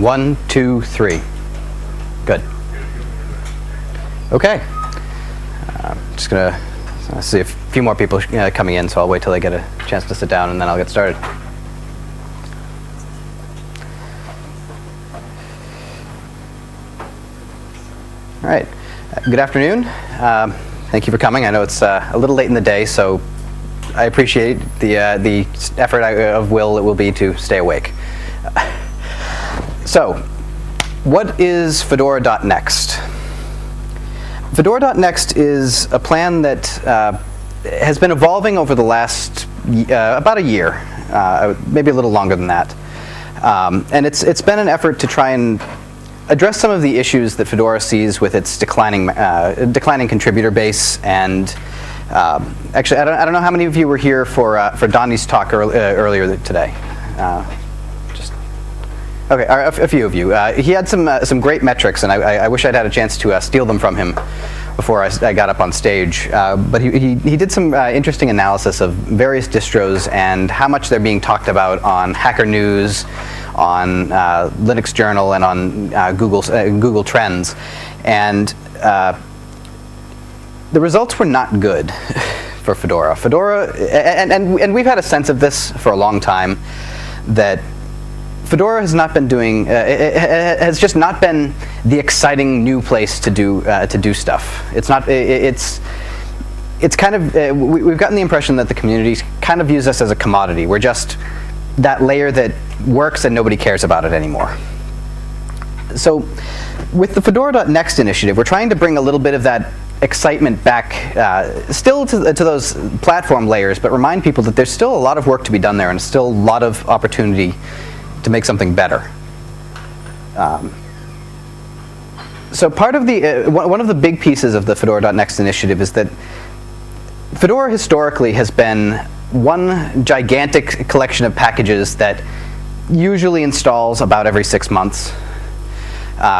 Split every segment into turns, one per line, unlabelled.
1, 2, 3. Good. Okay. Just going to see a few more people coming in, so I'll wait till they get a chance to sit down, and then I'll get started. All right. Good afternoon. Thank you for coming. I know it's a little late in the day, so I appreciate the effort of will it will be to stay awake. So, what is Fedora.NEXT? Fedora.NEXT is a plan that has been evolving over the last about a year, maybe a little longer than that. And it's been an effort to try and address some of the issues that Fedora sees with its declining contributor base. And actually, I don't know how many of you were here for Donnie's talk earlier today. Okay, a few of you. He had some great metrics, and I wish I'd had a chance to steal them from him before I got up on stage. But he did some interesting analysis of various distros and how much they're being talked about on Hacker News, on Linux Journal, and on Google Trends. And the results were not good for Fedora. And we've had a sense of this for a long time, that Fedora has not been doing. It has just not been the exciting new place to do stuff. It's not. It's kind of. We've gotten the impression that the community kind of views us as a commodity. We're just that layer that works and nobody cares about it anymore. So, with the Fedora.NEXT initiative, we're trying to bring a little bit of that excitement back, still to those platform layers, but remind people that there's still a lot of work to be done there, and still a lot of opportunity to make something better. So part of the one of the big pieces of the Fedora.NEXT initiative is that Fedora historically has been one gigantic collection of packages that usually installs about every 6 months.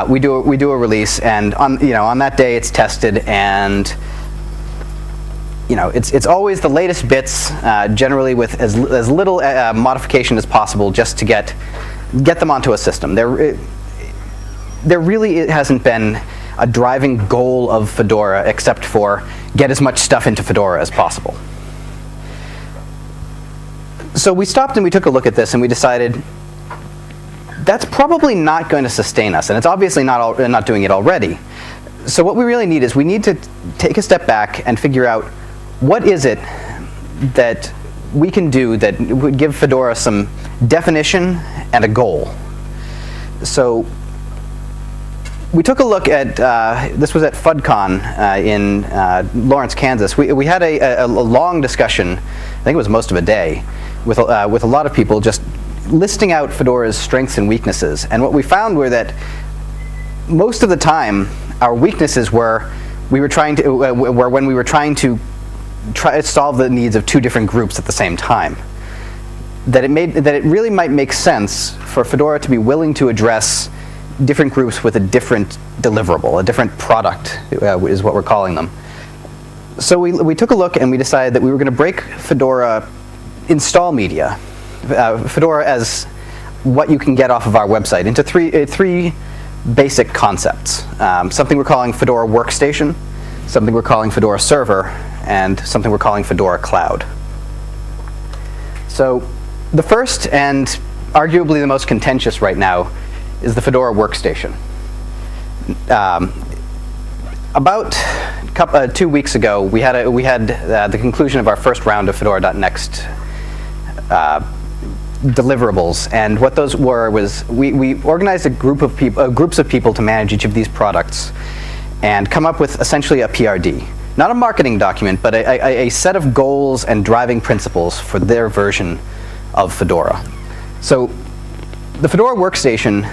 We do a release, and on that day it's tested, and it's always the latest bits, generally with as little modification as possible, just to get them onto a system. There really hasn't been a driving goal of Fedora except for get as much stuff into Fedora as possible. So we stopped and we took a look at this, and we decided that's probably not going to sustain us, and it's obviously not doing it already. So what we really need is we need to take a step back and figure out what is it that we can do that would give Fedora some definition and a goal. So we took a look at, this was at FudCon in Lawrence, Kansas. We had a long discussion, I think it was most of a day, with a lot of people just listing out Fedora's strengths and weaknesses. And what we found were that most of the time, our weaknesses were when we were trying to solve the needs of two different groups at the same time. That it really might make sense for Fedora to be willing to address different groups with a different deliverable, a different product is what we're calling them. So we took a look, and we decided that we were going to break Fedora install media, Fedora as what you can get off of our website, into three basic concepts. Something we're calling Fedora Workstation, something we're calling Fedora Server, and something we're calling Fedora Cloud. So the first, and arguably the most contentious right now, is the Fedora Workstation. About 2 weeks ago, we had the conclusion of our first round of Fedora.NEXT deliverables, and what those were was we organized a group of people, groups of people to manage each of these products, and come up with essentially a PRD. Not a marketing document, but a set of goals and driving principles for their version of Fedora. So the Fedora Workstation,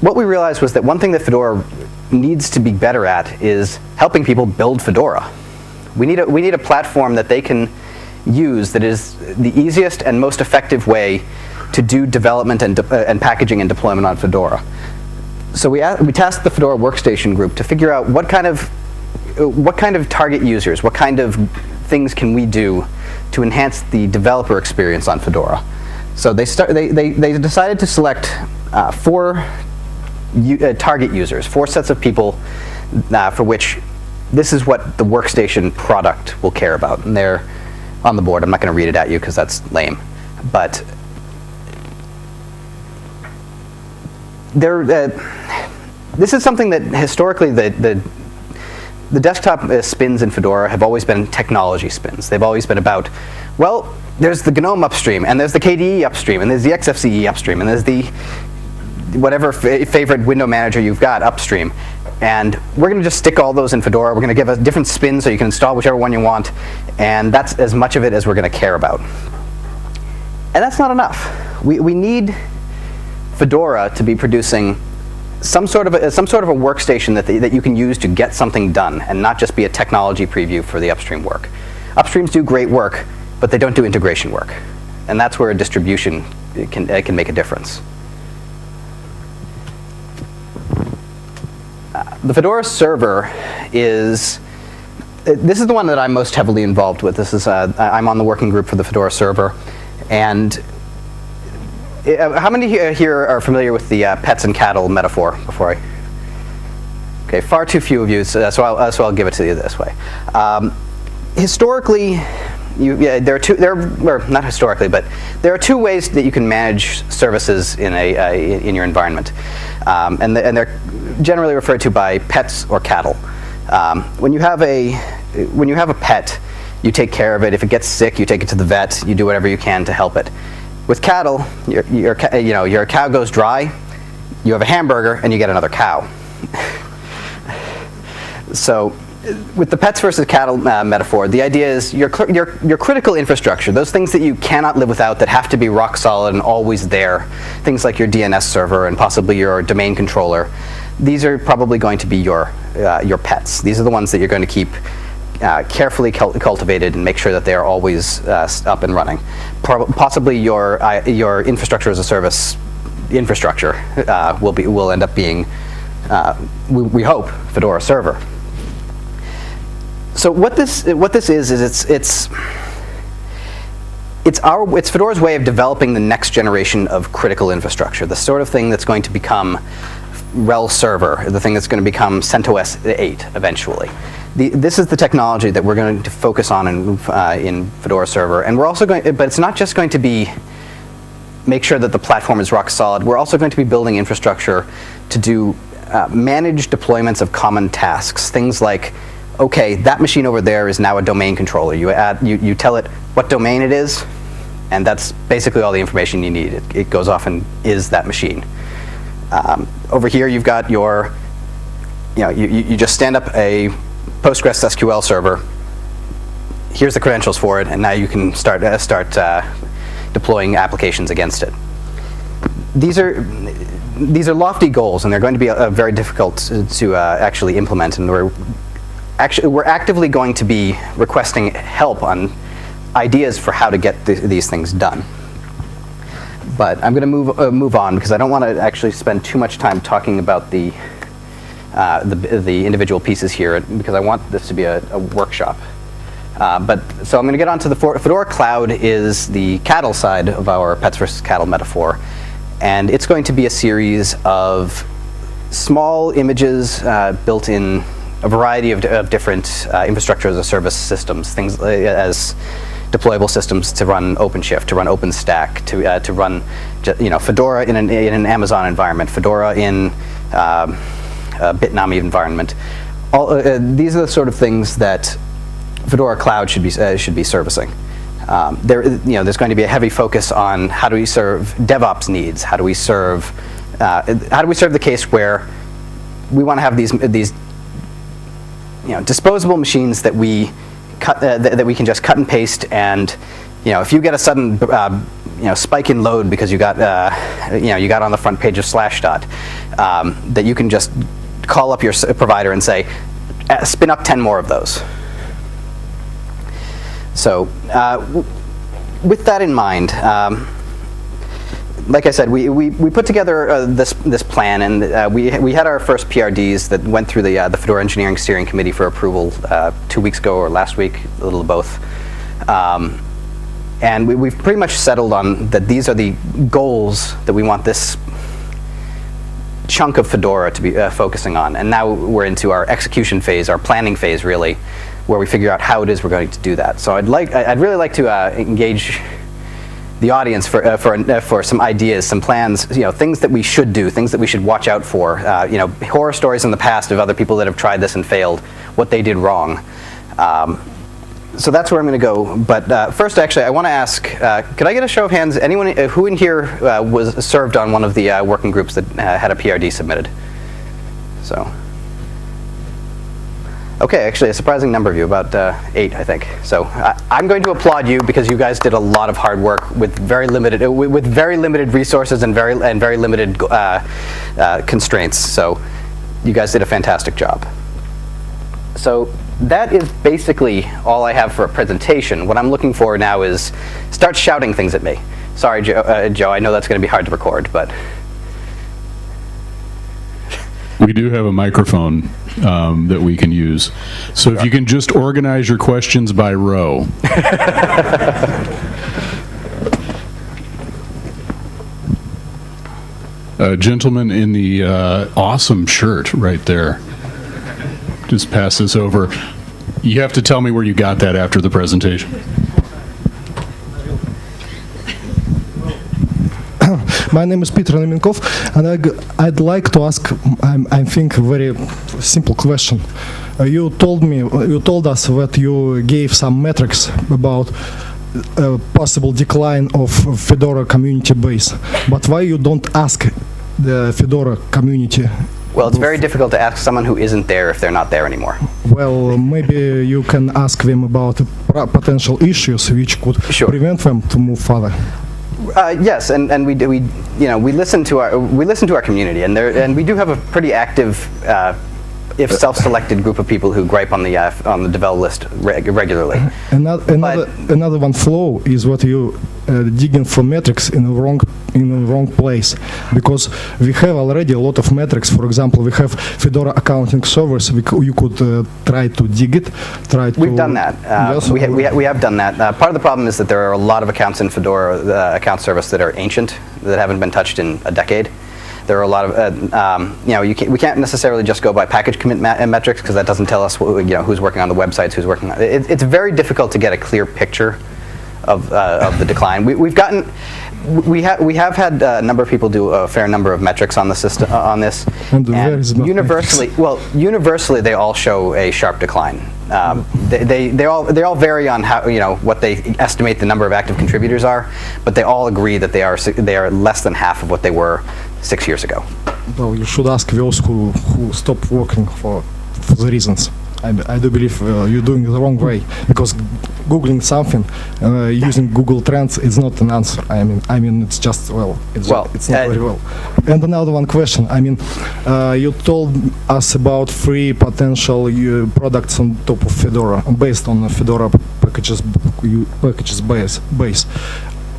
what we realized was that one thing that Fedora needs to be better at is helping people build Fedora. We need a platform that they can use that is the easiest and most effective way to do development and packaging and deployment on Fedora. So we tasked the Fedora Workstation group to figure out what kind of target users, what kind of things can we do to enhance the developer experience on Fedora. So they decided to select 4 target users, 4 sets of people for which this is what the workstation product will care about. And they're on the board. I'm not going to read it at you because that's lame. But this is something that historically the desktop spins in Fedora have always been technology spins. They've always been about, well, there's the GNOME upstream, and there's the KDE upstream, and there's the XFCE upstream, and there's the whatever favorite window manager you've got upstream. And we're going to just stick all those in Fedora. We're going to give a different spin so you can install whichever one you want. And that's as much of it as we're going to care about. And that's not enough. We need Fedora to be producing some sort of a workstation that you can use to get something done, and not just be a technology preview for the upstream work. Upstreams do great work, but they don't do integration work. And that's where a distribution can make a difference. The Fedora server this is the one that I'm most heavily involved with. This is I'm on the working group for the Fedora server. And how many here are familiar with the pets and cattle metaphor? Okay, far too few of you, so I'll give it to you this way. Historically, not historically, but there are 2 ways that you can manage services in your environment, and they're generally referred to by pets or cattle. When you have a pet, you take care of it. If it gets sick, you take it to the vet. You do whatever you can to help it. With cattle, your cow goes dry. You have a hamburger, and you get another cow. So, with the pets versus cattle metaphor, the idea is your critical infrastructure, those things that you cannot live without, that have to be rock solid and always there, things like your DNS server and possibly your domain controller, these are probably going to be your pets. These are the ones that you're going to keep carefully cultivated and make sure that they are always up and running. Possibly your infrastructure as a service infrastructure will end up being, we hope, Fedora server. So what this is it's Fedora's way of developing the next generation of critical infrastructure, the sort of thing that's going to become RHEL server, the thing that's going to become CentOS 8 eventually. This is the technology that we're going to focus on in Fedora server, and we're also going. But it's not just going to be make sure that the platform is rock solid. We're also going to be building infrastructure to do managed deployments of common tasks, things like, okay, that machine over there is now a domain controller. You tell it what domain it is, and that's basically all the information you need. It goes off and is that machine. Over here, you've got your, you just stand up a Postgres SQL server. Here's the credentials for it, and now you can start deploying applications against it. These are lofty goals, and they're going to be very difficult to actually implement, and we're actively going to be requesting help on ideas for how to get these things done. But I'm going to move on because I don't want to actually spend too much time talking about the individual pieces here, because I want this to be a workshop. So I'm going to get on to the Fedora Cloud is the cattle side of our pets versus cattle metaphor, and it's going to be a series of small images built in a variety of different infrastructure as a service systems, things as deployable systems to run OpenShift, to run OpenStack, to run Fedora in an Amazon environment, Fedora in a Bitnami environment. These are the sort of things that Fedora Cloud should be servicing. There's going to be a heavy focus on how do we serve DevOps needs, how do we serve the case where we want to have these disposable machines that we can just cut and paste, and if you get a sudden spike in load because you got on the front page of Slashdot, that you can just call up your provider and say, spin up 10 more of those. So with that in mind, like I said, we put together this plan, and we had our first PRDs that went through the Fedora Engineering Steering Committee for approval 2 weeks ago or last week, a little of both. And we've pretty much settled on that these are the goals that we want this chunk of Fedora to be focusing on, and now we're into our execution phase, our planning phase, really, where we figure out how it is we're going to do that. So I'd really like to engage the audience for some ideas, some plans, things that we should do, things that we should watch out for, horror stories in the past of other people that have tried this and failed, what they did wrong. So that's where I'm going to go. But first, actually, I want to ask, could I get a show of hands? Anyone who in here was served on one of the working groups that had a PRD submitted? So, okay, actually, a surprising number of you, about 8, I think. So I'm going to applaud you because you guys did a lot of hard work with very limited resources and very limited constraints. So you guys did a fantastic job. So that is basically all I have for a presentation. What I'm looking for now is start shouting things at me. Sorry, Joe, I know that's going to be hard to record, but.
We do have a microphone that we can use. So if you can just organize your questions by row. Gentleman in the awesome shirt right there. Just pass this over. You have to tell me where you got that after the presentation.
My name is Peter Nemenkov, and I'd like to ask, I think, a very simple question. You told us that you gave some metrics about possible decline of Fedora community base, but why you don't ask the Fedora community?
Well, it's very difficult to ask someone who isn't there if they're not there anymore.
Well, maybe you can ask them about potential issues which could prevent them to move further.
Yes, and we listen to our community, and we do have a pretty active, if self-selected group of people who gripe on the devel list regularly.
Another one flaw is what you digging for metrics in the wrong place, because we have already a lot of metrics. For example, we have Fedora accounting servers. You could try to dig it.
We've done that. Yes, we have done that. Part of the problem is that there are a lot of accounts in Fedora account service that are ancient, that haven't been touched in a decade. There are a lot of, we can't necessarily just go by package commit metrics because that doesn't tell us who's working on the websites, who's working on it. It's very difficult to get a clear picture of the decline. We have had a number of people do a fair number of metrics on the system on this, and universally they all show a sharp decline. They all vary on how what they estimate the number of active contributors are, but they all agree that they are less than half of what they were 6 years ago.
Well, you should ask those who stopped working for the reasons. I do believe you're doing it the wrong way, because Googling something using Google Trends is not an answer. I mean, it's just it's not very well. And another one question. I mean, you told us about 3 potential products on top of Fedora, based on Fedora packages base.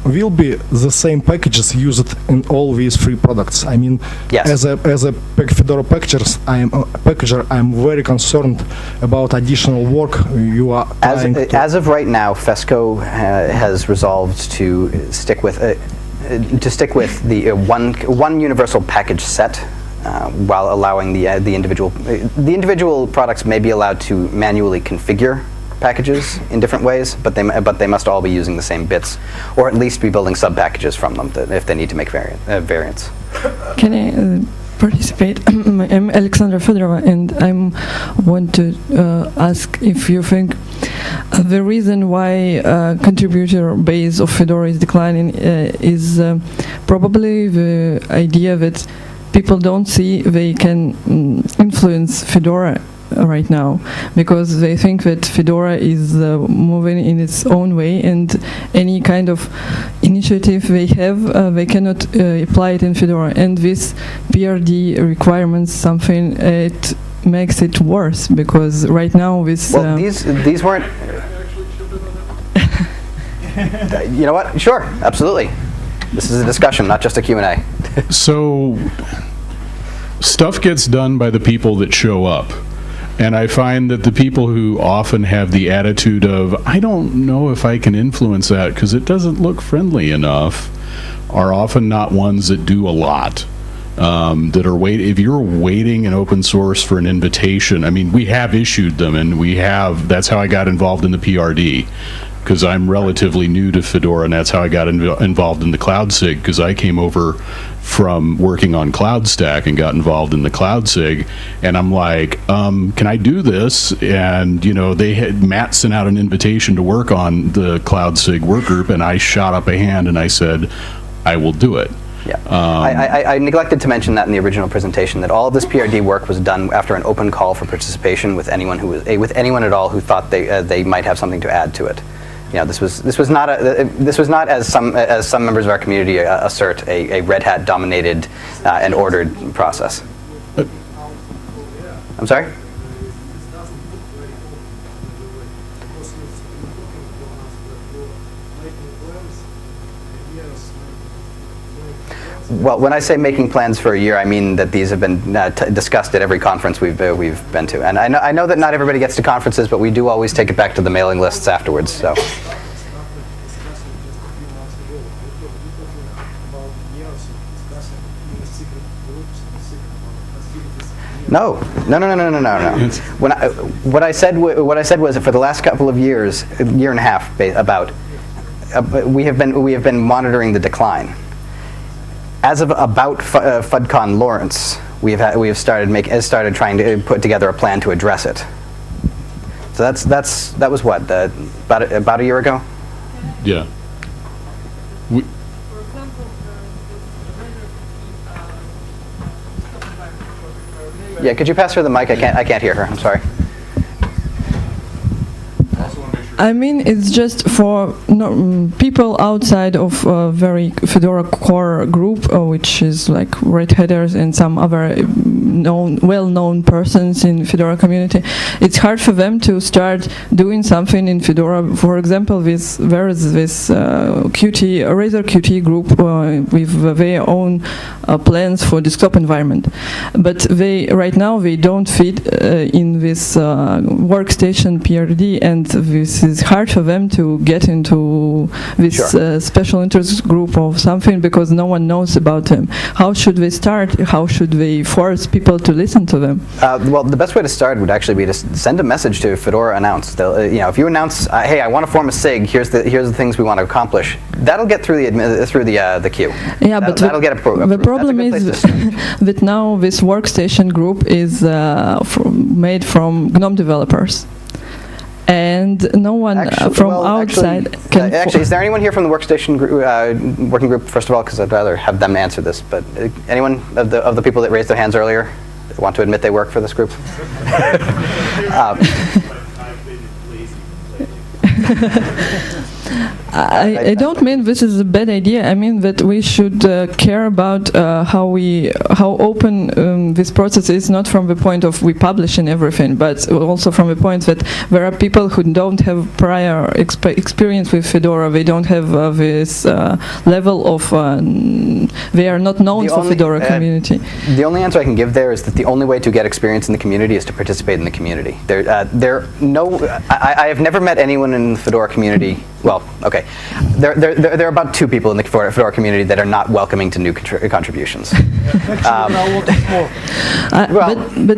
Will be the same packages used in all these 3 products? I mean,
yes.
As a Fedora packager, I'm very concerned about additional work you are trying to.
As of right now, Fesco has resolved to stick with the one universal package set, while allowing the individual products may be allowed to manually configure packages in different ways, but they must all be using the same bits, or at least be building sub-packages from them if they need to make variants.
Can I participate? I'm Alexandra Fedorova, and I want to ask if you think the reason why contributor base of Fedora is declining is probably the idea that people don't see they can influence Fedora right now, because they think that Fedora is moving in its own way, and any kind of initiative they have, they cannot apply it in Fedora. And this PRD requirements something, it makes it worse, because right now this...
Well, these weren't... You know what? Sure, absolutely. This is a discussion, not just a Q&A.
So, stuff gets done by the people that show up. And I find that the people who often have the attitude of, I don't know if I can influence that because it doesn't look friendly enough, are often not ones that do a lot. that are waiting. If you're waiting in open source for an invitation, I mean, we have issued them, and that's how I got involved in the PRD, because I'm relatively new to Fedora, and that's how I got involved in the CloudSig, because I came over from working on CloudStack and got involved in the CloudSig, and I'm like, can I do this? And, Matt sent out an invitation to work on the CloudSig workgroup, and I shot up a hand and I said, I will do it.
Yeah, I neglected to mention that in the original presentation, that all of this PRD work was done after an open call for participation with anyone with anyone at all who thought they might have something to add to it. This was not as some members of our community assert a Red Hat dominated and ordered process. I'm sorry? Well, when I say making plans for a year, I mean that these have been discussed at every conference we've been to. And I know that not everybody gets to conferences, but we do always take it back to the mailing lists afterwards. So. No. What I said was that for the last couple of years, a year and a half, we have been monitoring the decline. As of about FudCon Lawrence, we have started trying to put together a plan to address it. So that was what, about a year ago?
Yeah.
Yeah, could you pass her the mic? I can't hear her. I'm sorry.
I mean, it's just for people outside of very Fedora core group, which is like Red Hatters and some other well-known persons in Fedora community. It's hard for them to start doing something in Fedora. For example, there is this Razer Qt group with their own plans for desktop environment, but right now they don't fit in this workstation PRD, and this is hard for them to get into this special interest group or something because no one knows about them. How should they start? How should they force people to listen to them?
Well, the best way to start would actually be to send a message to Fedora Announce. If you announce, hey, I want to form a SIG. Here's the things we want to accomplish. That'll get through the queue.
Yeah, but
that'll get approved.
The problem is that now this workstation group is made from GNOME developers. And no one from outside can...
Actually, is there anyone here from the Workstation working group, first of all, because I'd rather have them answer this, but anyone of the people that raised their hands earlier want to admit they work for this group?
I don't mean this is a bad idea. I mean that we should care about how open this process is, not from the point of we publish and everything, but also from the point that there are people who don't have prior experience with Fedora. They don't have this level of they are not known for Fedora community.
The only answer I can give there is that the only way to get experience in the community is to participate in the community. I have never met anyone in the Fedora community. Well, okay. There are about 2 people in the Fedora community that are not welcoming to new contributions.
But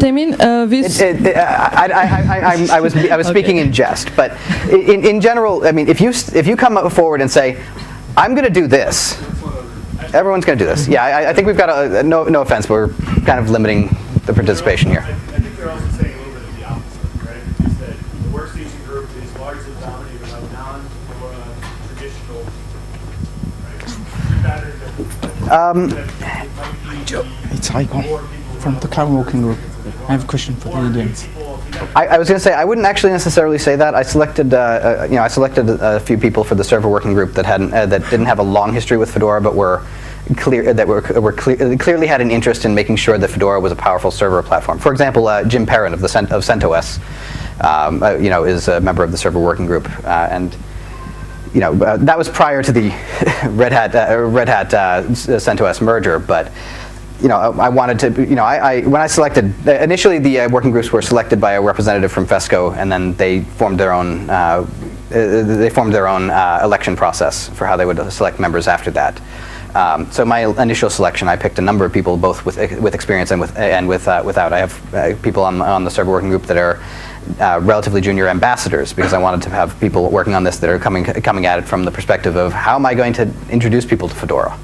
I mean, this.
I was speaking in jest, but in general, I mean, if you come forward and say, I'm going to do this, everyone's going to do this. Yeah, I think we've got no offense, but we're kind of limiting the participation here.
I think they're also saying a little bit of the opposite, right? Is that the workstation group is largely dominated by non-traditional,
It's Icon from the Cloud Working Group. I have a question for the audience.
I was going to say I wouldn't actually necessarily say that. I selected a few people for the server working group that didn't have a long history with Fedora, but clearly had an interest in making sure that Fedora was a powerful server platform. For example, Jim Perrin of CentOS, is a member of the server working group, and that was prior to the Red Hat CentOS merger, but. I wanted to, when I selected, initially the working groups were selected by a representative from FESCO, and then they formed their own election process for how they would select members after that. So my initial selection, I picked a number of people, both with experience and without. I have people on the server working group that are relatively junior ambassadors, because I wanted to have people working on this that are coming at it from the perspective of how am I going to introduce people to Fedora.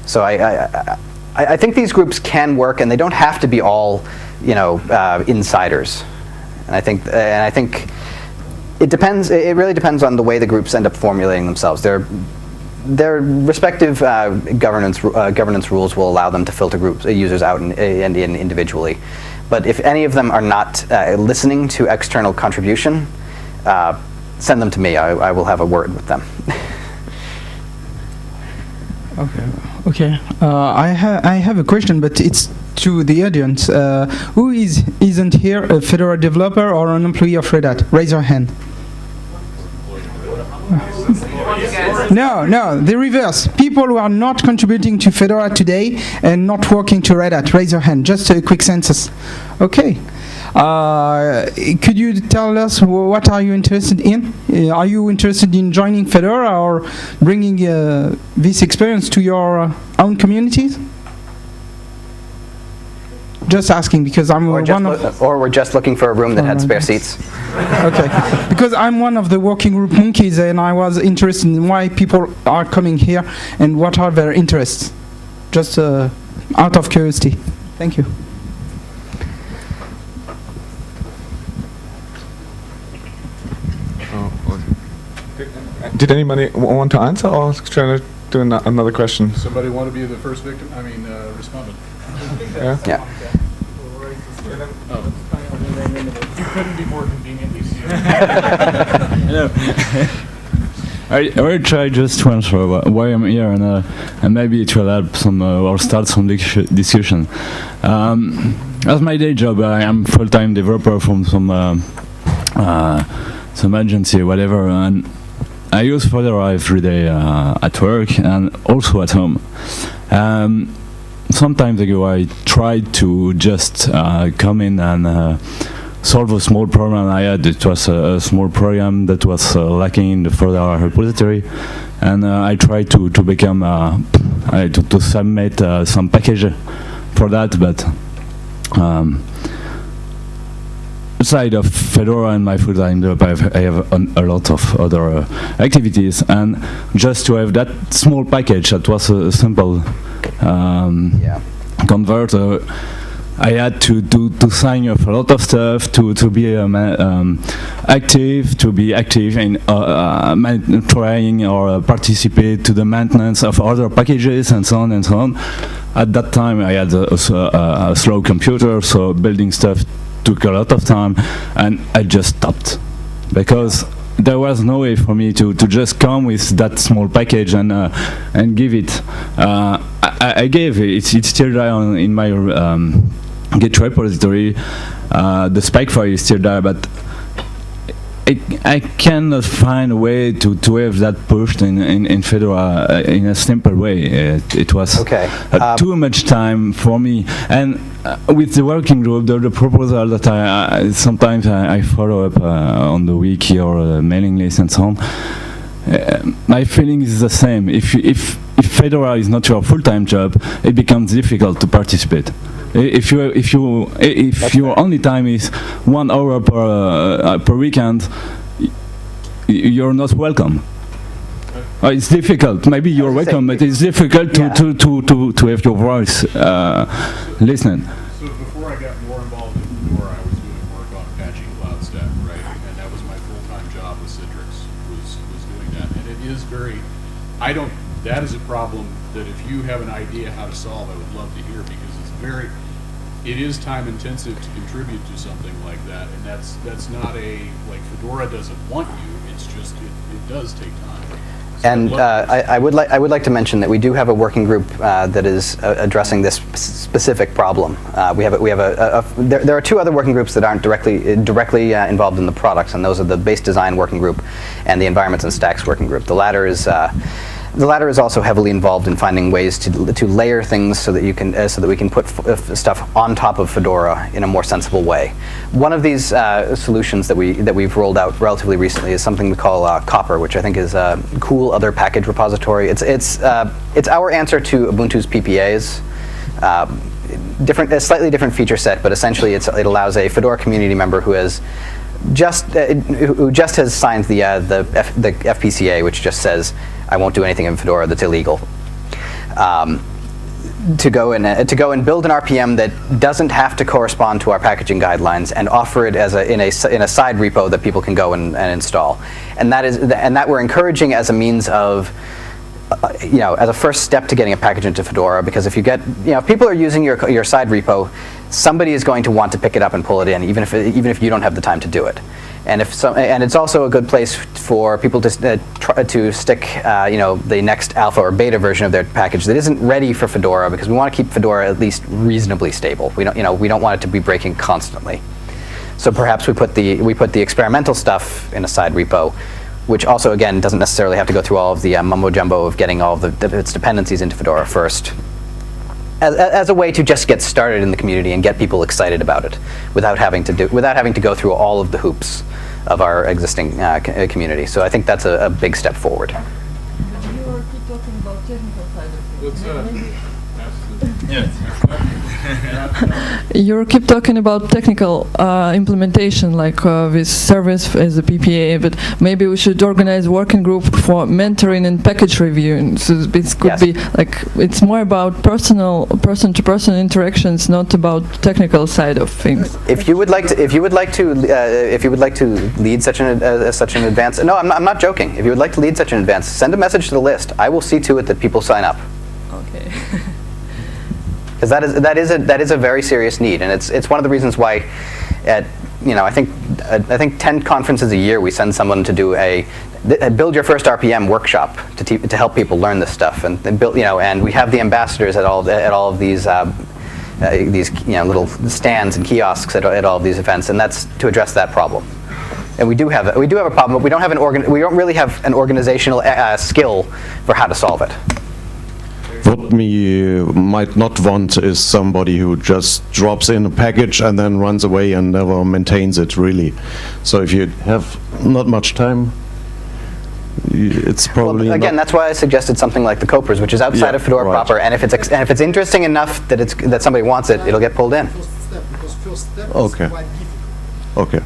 So I think these groups can work, and they don't have to be all, insiders. And I think it depends. It really depends on the way the groups end up formulating themselves. Their respective governance rules will allow them to filter users out and in individually. But if any of them are not listening to external contribution, send them to me. I will have a word with them.
Okay. I have a question, but it's to the audience. Who isn't here a Fedora developer or an employee of Red Hat? Raise your hand. No, the reverse. People who are not contributing to Fedora today and not working to Red Hat, raise your hand. Just a quick census. Okay. Could you tell us what are you interested in? Are you interested in joining Fedora or bringing this experience to your own communities? Just asking, because I'm
or we're just looking for a room that had spare seats.
Okay, because I'm one of the working group monkeys, and I was interested in why people are coming here and what are their interests. Just out of curiosity. Thank you.
Did anybody want to answer, or trying to do another question?
Somebody want to be the first victim? I mean, respondent.
Yeah.
You couldn't be more conveniently seated.
I will try just to answer why I'm here, and maybe it will help some or start some discussion. As my day job, I am full-time developer from some agency or whatever, and I use Fedora every day at work and also at home. Some time ago, I tried to just come in and solve a small problem I had. It was a small program that was lacking in the Fedora repository, and I tried to become to submit some package for that, but aside of Fedora and my full-time job, I have a lot of other activities, and just to have that small package that was a simple converter, I had to sign off a lot of stuff, to be active in trying or participate to the maintenance of other packages and so on and so on. At that time, I had a slow computer, so building stuff took a lot of time, and I just stopped because there was no way for me to just come with that small package and give it. I gave it. It's still there in my Git repository. The spec file is still there, but I cannot find a way to have that pushed in Fedora in a simple way. It was too much time for me. And with the working group, the proposal that I sometimes I follow up on the wiki or mailing list and so on, my feeling is the same. If Fedora is not your full-time job, it becomes difficult to participate. If your only time is 1 hour per weekend, you're not welcome. It's difficult. Maybe you're welcome, but it's difficult to have your voice listened.
So before I got more involved in Fedora, I was doing work on patching cloud stack, right? And that was my full-time job with Citrix, was doing that. And it is very, that is a problem that if you have an idea how to solve, I would love to hear, because it is time intensive to contribute to something like that. And that's not like Fedora doesn't want you, it's just, it does take time.
And I would like to mention that we do have a working group that is addressing this specific problem. There are 2 other working groups that aren't directly involved in the products, and those are the base design working group and the environments and stacks working group. The latter is The latter is also heavily involved in finding ways to layer things so that you can so that we can put stuff on top of Fedora in a more sensible way. One of these solutions that we've rolled out relatively recently is something we call Copper, which I think is a cool other package repository. It's our answer to Ubuntu's PPAs. A slightly different feature set, but essentially it allows a Fedora community member who has who just has signed the FPCA, which just says, I won't do anything in Fedora that's illegal, to go and build an RPM that doesn't have to correspond to our packaging guidelines and offer it as in a side repo that people can go and install, and that we're encouraging as a means of as a first step to getting a package into Fedora, because if you get, if people are using your side repo, somebody is going to want to pick it up and pull it in, even if you don't have the time to do it. And and it's also a good place for people to try to stick, the next alpha or beta version of their package that isn't ready for Fedora, because we want to keep Fedora at least reasonably stable. We don't want it to be breaking constantly. So perhaps we put the experimental stuff in a side repo, which also, again, doesn't necessarily have to go through all of the mumbo-jumbo of getting all of its dependencies into Fedora first, as a way to just get started in the community and get people excited about it, without having to go through all of the hoops of our existing community. So I think that's a big step forward.
You keep talking about technical side of things. You keep talking about technical implementation, like with service as a PPA, but maybe we should organize a working group for mentoring and package reviewing. So this could be like, it's more about person-to-person interactions, not about technical side of things.
If you would like to lead such an advance, no, I'm not joking. If you would like to lead such an advance, send a message to the list. I will see to it that people sign up.
Okay.
Because that is a very serious need, and it's one of the reasons why, I think 10 conferences a year we send someone to do a build your first RPM workshop to help people learn this stuff, and build, and we have the ambassadors at all of these little stands and kiosks at all of these events, and that's to address that problem. And we do have a problem, but we don't really have an organizational skill for how to solve it.
What we might not want is somebody who just drops in a package and then runs away and never maintains it, really. So if you have not much time, it's probably
again, that's why I suggested something like the Copers, which is outside of Fedora proper, and if it's interesting enough that somebody wants it, it'll get pulled in.
Okay. Okay.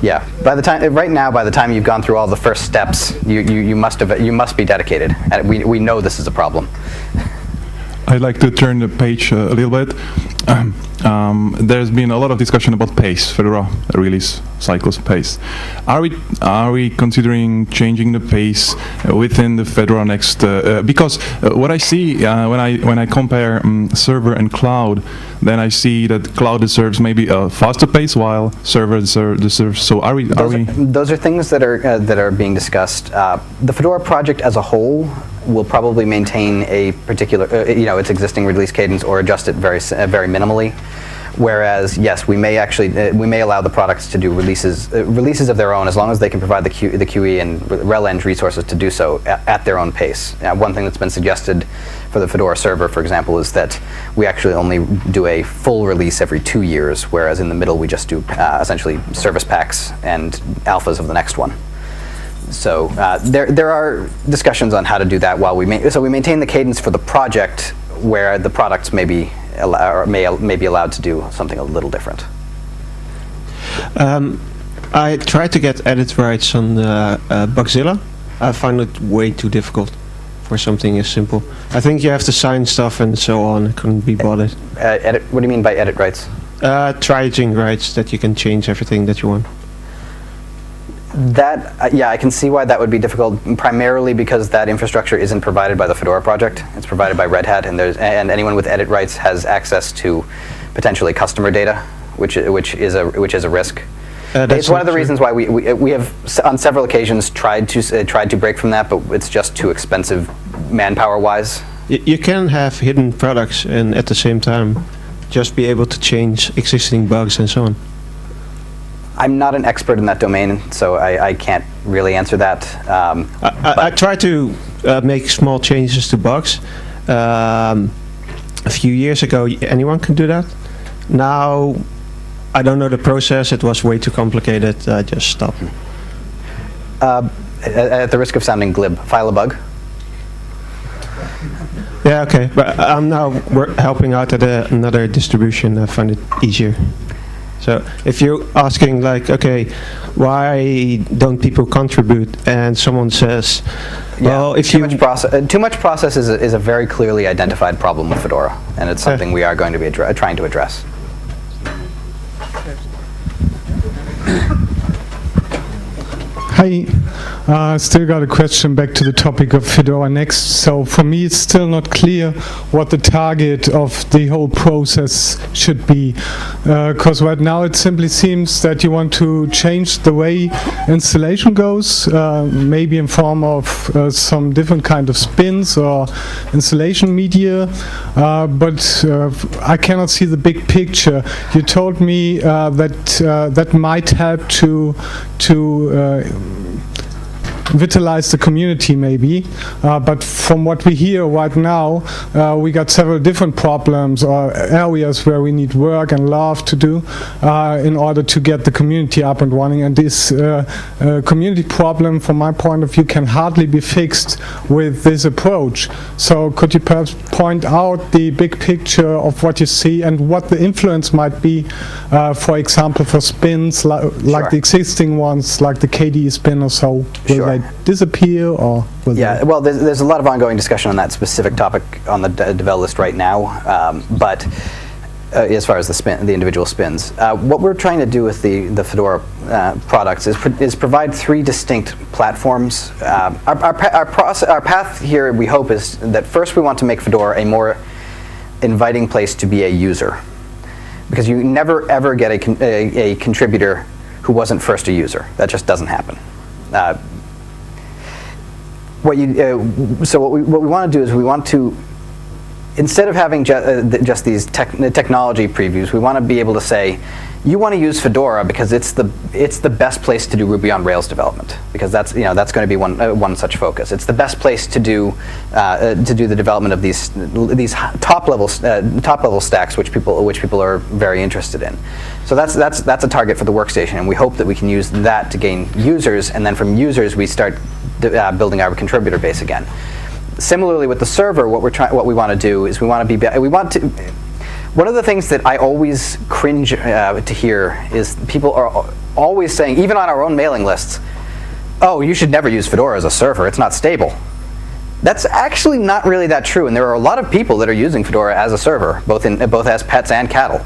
Yeah. By the time you've gone through all the first steps, you must be dedicated, and we know this is a problem.
I'd like to turn the page a little bit. There's been a lot of discussion about pace, Fedora release cycles pace. Are we considering changing the pace within the Fedora.NEXT? Because what I see when I compare server and cloud, then I see that cloud deserves maybe a faster pace while server deserves. So are we?
Those are things that are being discussed. The Fedora project as a whole will probably maintain a particular, its existing release cadence or adjust it very minimally. Whereas, yes, we may allow the products to do releases of their own, as long as they can provide the QE and rel-eng resources to do so at their own pace. One thing that's been suggested for the Fedora server, for example, is that we actually only do a full release every 2 years, whereas in the middle we just do essentially service packs and alphas of the next one. So there are discussions on how to do that while we maintain the cadence for the project, where the products may be allowed to do something a little different.
I tried to get edit rights on Bugzilla. I found it way too difficult for something as simple. I think you have to sign stuff and so on. I couldn't be bothered.
What do you mean by edit rights?
Triaging rights, that you can change everything that you want.
That, I can see why that would be difficult, primarily because that infrastructure isn't provided by the Fedora project. It's provided by Red Hat, and anyone with edit rights has access to potentially customer data, which is a risk. It's one of the reasons why we have on several occasions tried to break from that, but it's just too expensive manpower-wise.
You can have hidden products and at the same time just be able to change existing bugs and so on.
I'm not an expert in that domain, so I can't really answer that.
I try to make small changes to bugs. A few years ago, anyone can do that. Now, I don't know the process. It was way too complicated. I just stopped.
At the risk of sounding glib, file a bug.
Yeah, okay. But I'm now helping out at another distribution. I find it easier. So if you're asking, like, okay, why don't people contribute? And someone says, well, if
too much process is a very clearly identified problem with Fedora, and it's something we are going to be trying to address.
Hi, still got a question back to the topic of Fedora.NEXT. So for me, it's still not clear what the target of the whole process should be. Because right now it simply seems that you want to change the way installation goes, maybe in form of some different kind of spins or installation media, but I cannot see the big picture. You told me that might help to vitalize the community maybe, but from what we hear right now, we got several different problems or areas where we need work and love to do in order to get the community up and running, and this community problem from my point of view can hardly be fixed with this approach. So could you perhaps point out the big picture of what you see and what the influence might be, for example, for spins like the existing ones, like the KDE spin or so? Will they disappear, or will they?
Well, there's a lot of ongoing discussion on that specific topic on the devel list right now, but as far as the individual spins. What we're trying to do with the Fedora products is provide three distinct platforms. Our path here, we hope, is that first we want to make Fedora a more inviting place to be a user, because you never ever get a contributor who wasn't first a user. That just doesn't happen. So what we want to do is we want to, instead of having just these technology previews, we want to be able to say, you want to use Fedora because it's the best place to do Ruby on Rails development, because that's going to be one such focus. It's the best place to do the development of these top level stacks, which people are very interested in. So that's a target for the workstation, and we hope that we can use that to gain users, and then from users we start building our contributor base again. Similarly with the server, what we want to do is one of the things that I always cringe to hear is people are always saying, even on our own mailing lists, oh, you should never use Fedora as a server, it's not stable. That's actually not really that true, and there are a lot of people that are using Fedora as a server, both as pets and cattle.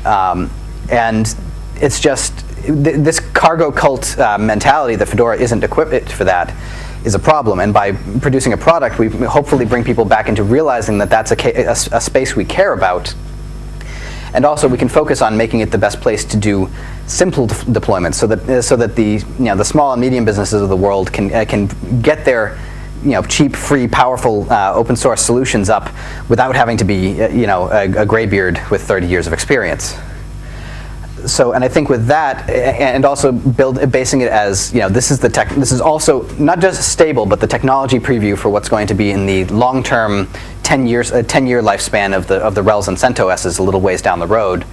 And it's just, this cargo cult mentality that Fedora isn't equipped for that is a problem, and by producing a product, we hopefully bring people back into realizing that that's a space we care about. And also, we can focus on making it the best place to do simple deployments, so that the small and medium businesses of the world can get their cheap, free, powerful open source solutions up without having to be a graybeard with 30 years of experience. So, and I think with that, and also basing it as this is also not just stable, but the technology preview for what's going to be in the long-term 10-year lifespan of the RHELs and CentOSs a little ways down the road.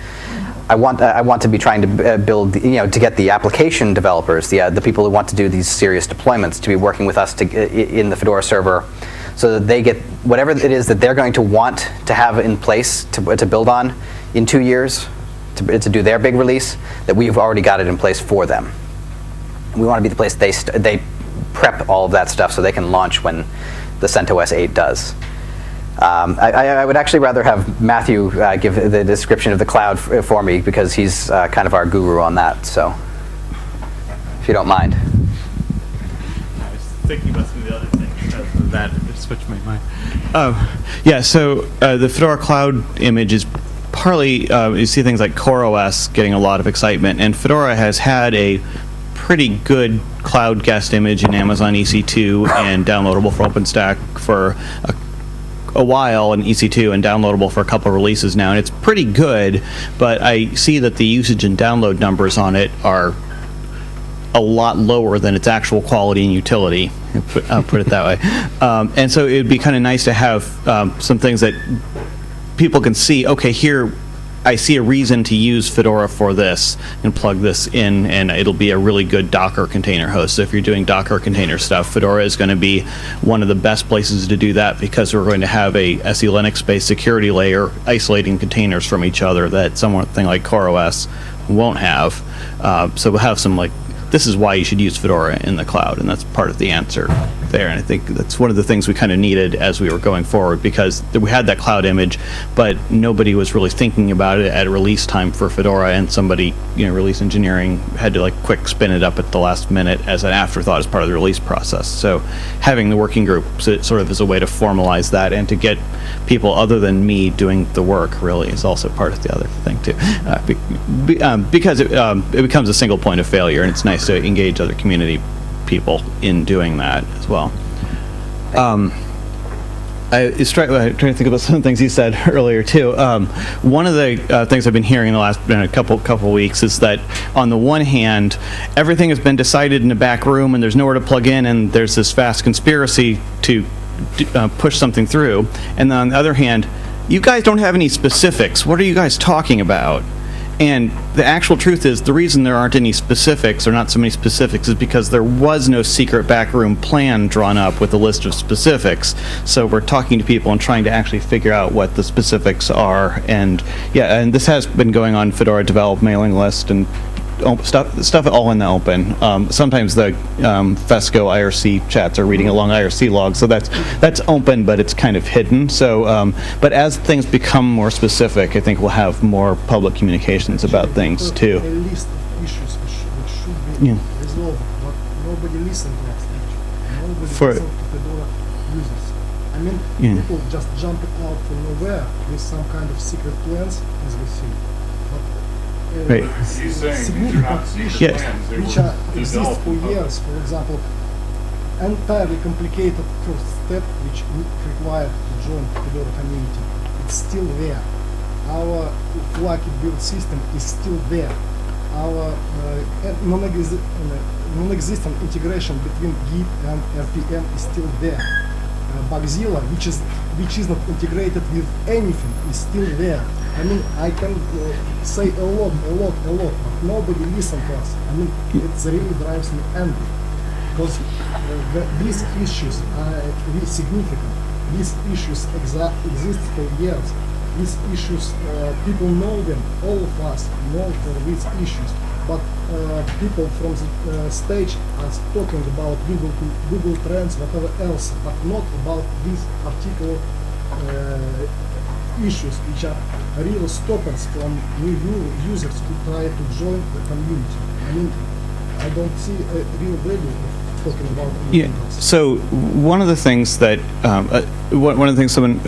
I want to be trying to build, to get the application developers, the people who want to do these serious deployments, to be working with us in the Fedora server, so that they get whatever it is that they're going to want to have in place to build on in 2 years. To do their big release, that we've already got it in place for them. We want to be the place they prep all of that stuff so they can launch when the CentOS 8 does. I would actually rather have Matthew give the description of the cloud for me, because he's kind of our guru on that. So, if you don't mind.
I was thinking about some of the other things other than that. It just switched my mind. So the Fedora Cloud image is partly, you see things like CoreOS getting a lot of excitement, and Fedora has had a pretty good cloud guest image in Amazon EC2 and downloadable for OpenStack for a while in EC2 and downloadable for a couple of releases now, and it's pretty good, but I see that the usage and download numbers on it are a lot lower than its actual quality and utility. I'll put it that way. And so it'd be kind of nice to have some things that people can see, okay, here I see a reason to use Fedora for this, and plug this in, and it'll be a really good Docker container host. So if you're doing Docker container stuff, Fedora is going to be one of the best places to do that, because we're going to have a SE Linux-based security layer isolating containers from each other that something like CoreOS won't have. So we'll have some, like, this is why you should use Fedora in the cloud, and that's part of the answer there. And I think that's one of the things we kind of needed as we were going forward, because we had that cloud image, but nobody was really thinking about it at release time for Fedora, and somebody, release engineering had to like quick spin it up at the last minute as an afterthought as part of the release process. So having the working group sort of as a way to formalize that and to get people other than me doing the work really is also part of the other thing too, because it becomes a single point of failure, and it's nice to engage other community people in doing that as well. I was trying to think about some things you said earlier too. One of the things I've been hearing in the last couple weeks is that on the one hand, everything has been decided in a back room, and there's nowhere to plug in, and there's this vast conspiracy to push something through. And then on the other hand, you guys don't have any specifics. What are you guys talking about? And the actual truth is, the reason there aren't any specifics, or not so many specifics, is because there was no secret backroom plan drawn up with a list of specifics. So we're talking to people and trying to actually figure out what the specifics are. And yeah, and this has been going on Fedora Develop mailing list and stuff all in the open. Sometimes the FESCO IRC chats are reading along IRC logs, so that's open, but it's kind of hidden. So, but as things become more specific, I think we'll have more public communications about things too.
A list of issues which should be resolved, but nobody listens to us. Nobody listens to Fedora users. I mean, people just jump out from nowhere with some kind of secret plans, as we see.
Right.
Significant issues which exist for years. For example, entirely complicated first step which required to join Fedora community. It's still there. Our flaky build system is still there. Our non-existent integration between Git and RPM is still there. Bugzilla, which is not integrated with anything, is still there. I mean, I can say a lot, but nobody listens to us. I mean, it really drives me angry, because these issues are really significant. These issues exist for years. These issues, people know them, all of us know for these issues, but people from the stage are talking about Google Trends, whatever else, but not about these particular issues which are real stoppers from new users who try to join the community. I mean, I don't see a real value of talking about anything else.
So one of the things that one of the things someone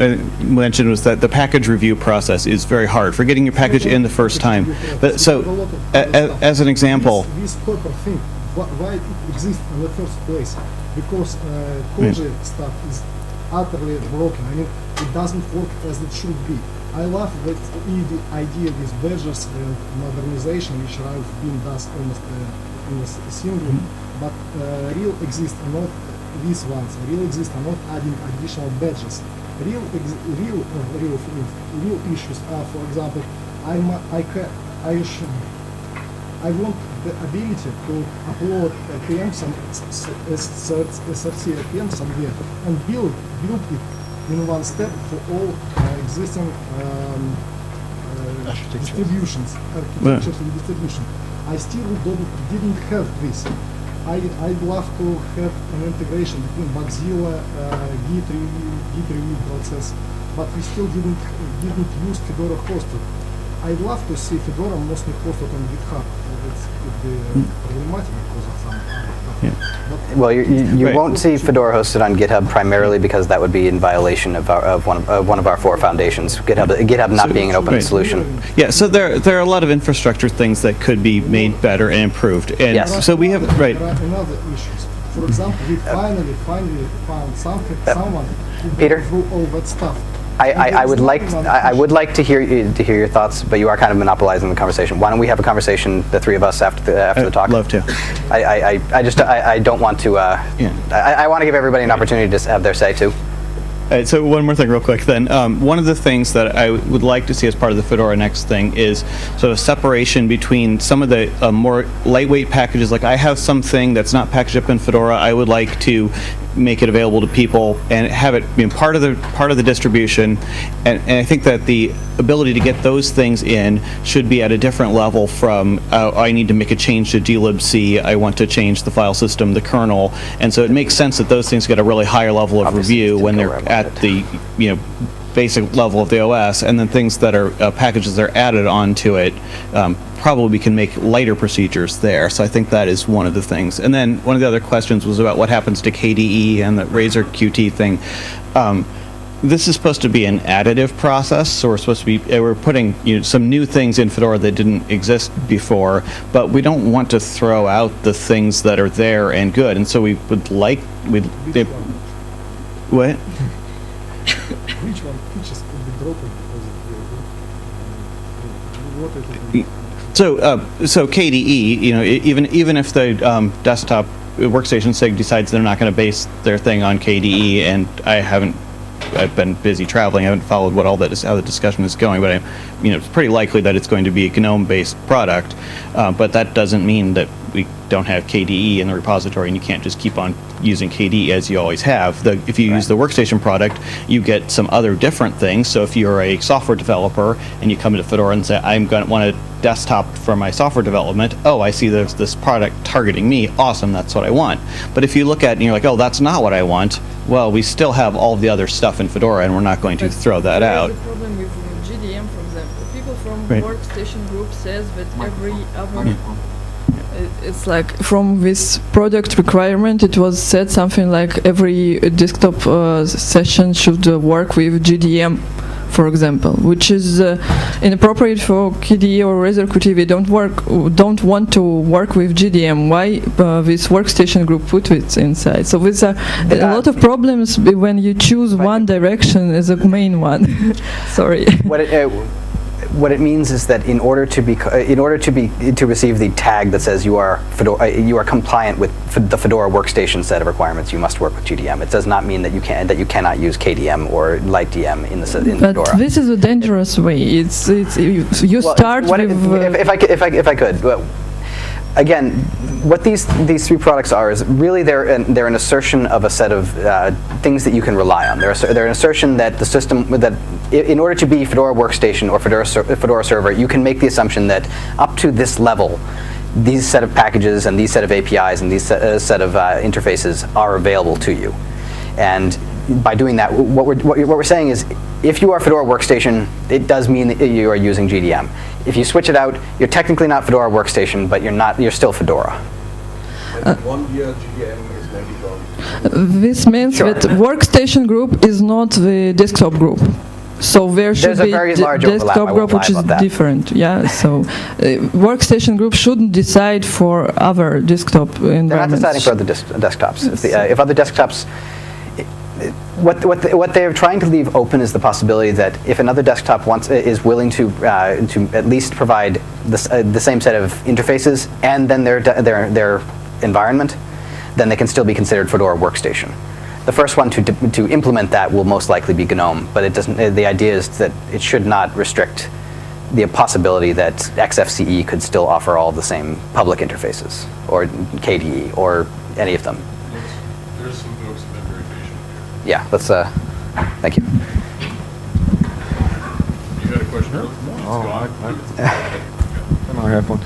mentioned was that the package review process is very hard for getting your package in the first time. But so, as an example,
this proper thing, why it exists in the first place? Because Koji stuff is utterly broken. I mean, it doesn't work as it should be. I love that idea with badges and modernization, which Ralph Bean does almost in a single, but real exists are not these ones. Real exists are not adding additional badges. Real issues are, for example, I want the ability to upload a PM, SRC PM somewhere, and build it in one step for all existing distributions, architectures and distribution. I still didn't have this. I'd love to have an integration between Bugzilla, Git review process, but we still didn't use Fedora hosted. I'd love to see Fedora mostly hosted on GitHub. It's problematic because of some stuff.
Well, you won't see Fedora hosted on GitHub primarily because that would be in violation of one of our 4 foundations. GitHub not being an open solution.
Yeah, so there are a lot of infrastructure things that could be made better and improved. And so we have
There are another issues. For example, we finally found someone who
Peter?
went through all that stuff.
I would like to hear your thoughts, but you are kind of monopolizing the conversation. Why don't we have a conversation, the three of us, after the talk?
Love to.
I don't want to. I want to give everybody an opportunity to have their say too.
All right, so one more thing real quick then. One of the things that I would like to see as part of the Fedora.NEXT thing is sort of separation between some of the more lightweight packages. Like I have something that's not packaged up in Fedora. I would like to make it available to people and have it be part of the distribution. And I think that the ability to get those things in should be at a different level from I need to make a change to glibc, I want to change the file system, the kernel, and so it makes sense that those things get a really higher level of review when they're at the basic level of the OS, and then things that are packages that are added onto it, probably we can make lighter procedures there. So I think that is one of the things. And then one of the other questions was about what happens to KDE and the Razor Qt thing. This is supposed to be an additive process, so we're supposed to be we're putting some new things in Fedora that didn't exist before, but we don't want to throw out the things that are there and good, and so we would like what?
Which one features could be broken because
So KDE, even if the desktop workstation SIG decides they're not going to base their thing on KDE, and I've been busy traveling, I haven't followed what how the discussion is going, but it's pretty likely that it's going to be a GNOME-based product, but that doesn't mean that we don't have KDE in the repository, and you can't just keep on using KDE as you always have. If you use the workstation product, you get some other different things. So if you're a software developer and you come into Fedora and say, I'm going to want a desktop for my software development, oh, I see there's this product targeting me, awesome, that's what I want. But if you look at it and you're like, oh, that's not what I want, well, we still have all of the other stuff in Fedora, and we're not going to throw that out.
The problem with GDM, for example, people from
Right.
Workstation group says that every other it's like from this product requirement it was said something like every desktop session should work with GDM, for example, which is inappropriate for KDE or Razor Qt. They don't want to work with GDM. Why this workstation group put it inside? So there's a lot of problems when you choose one direction as a main one. Sorry.
What it means is that in order to receive the tag that says you are compliant with the Fedora Workstation set of requirements, you must work with GDM. It does not mean that you cannot use KDM or LightDM in Fedora.
But this is a dangerous way. If
I could. Again, what these three products are is really they're an assertion of a set of things that you can rely on. They're an assertion that the system in order to be Fedora Workstation or Fedora Server, you can make the assumption that up to this level, these set of packages and these set of APIs and these set of interfaces are available to you. And by doing that, what we're saying is, if you are Fedora Workstation, it does mean that you are using GDM. If you switch it out, you're technically not Fedora Workstation, but you're still Fedora.
1 year GDM is maybe gone.
This means that Workstation group is not the desktop group. So there should
There's a
be
very large
desktop
overlap, I
group
won't
which
lie
is
about that.
different. Yeah. So Workstation group shouldn't decide for other desktop
They're not
environments.
deciding for other desktops. If other desktops, what they're trying to leave open is the possibility that if another desktop is willing to at least provide the same set of interfaces and then their environment, then they can still be considered Fedora Workstation. The first one to implement that will most likely be GNOME, but it doesn't. The idea is that it should not restrict the possibility that XFCE could still offer all the same public interfaces, or KDE, or any of them.
There's some folks that have been very patient here.
Yeah, let's. Thank you.
You had a question?
I have one.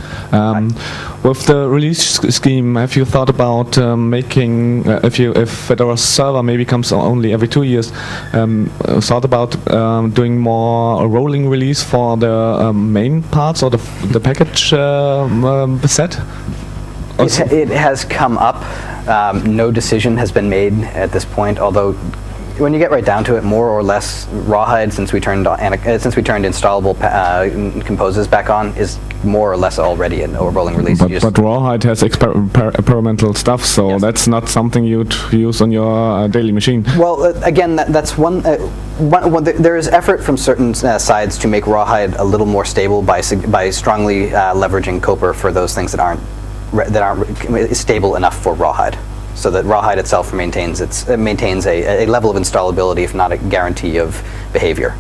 With the release scheme, have you thought about making, if Fedora Server maybe comes only every 2 years, thought about doing more a rolling release for the main parts or the package set?
It has come up. No decision has been made at this point, although when you get right down to it, more or less, Rawhide, since we turned installable composes back on, is more or less already a rolling release.
But Rawhide has experimental stuff, so
Yes.
that's not something you'd use on your daily machine.
Well, again, that's one. There is effort from certain sides to make Rawhide a little more stable by strongly leveraging Copr for those things that aren't stable enough for Rawhide, so that Rawhide itself maintains a level of installability, if not a guarantee of behavior.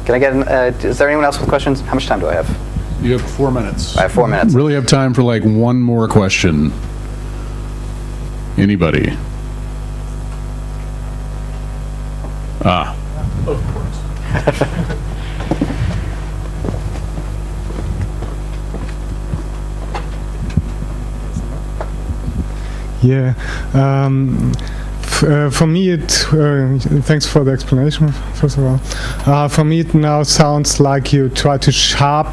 Can I get? Is there anyone else with questions? How much time do I have?
You have 4 minutes.
I have 4 minutes.
Really have time for like one more question. Anybody? Ah.
Of course.
Yeah. For me, thanks for the explanation, first of all. For me, it now sounds like you try to sharp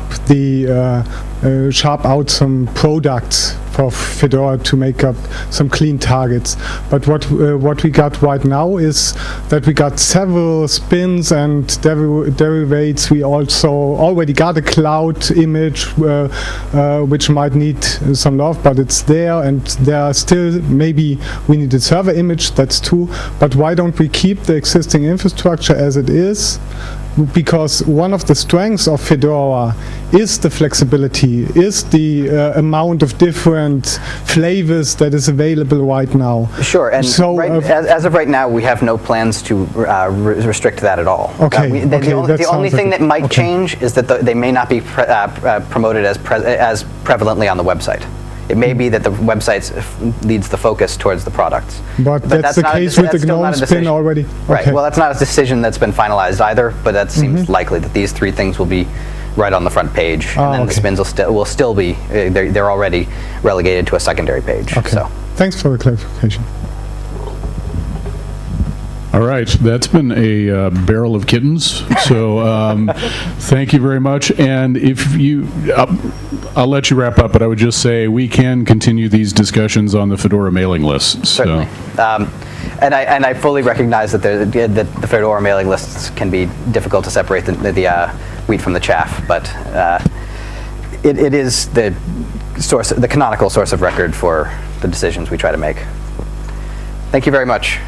out some products for Fedora to make up some clean targets. But what we got right now is that we got several spins and derivates. We also already got a cloud image which might need some love, but it's there, and there are still, maybe we need a server image, that's true, but why don't we keep the existing infrastructure as it is? Because one of the strengths of Fedora is the flexibility, is the amount of different flavors that is available right now.
Sure, and
so,
as of right now, we have no plans to restrict that at all.
Okay,
the only thing that might change is that they may not be promoted as prevalently on the website. It may be that the website leads the focus towards the products.
But that's the case with the GNOME spin already?
Right, well, that's not a decision that's been finalized either, but that seems likely that these three things will be right on the front page, and then the spins will still be, they're already relegated to a secondary page.
Okay,
so.
Thanks for the clarification.
All right, that's been a barrel of kittens. So thank you very much. And if you, I'll let you wrap up, but I would just say we can continue these discussions on the Fedora mailing list.
Certainly. And I fully recognize that the Fedora mailing lists can be difficult to separate the wheat from the chaff, but it is the canonical source of record for the decisions we try to make. Thank you very much.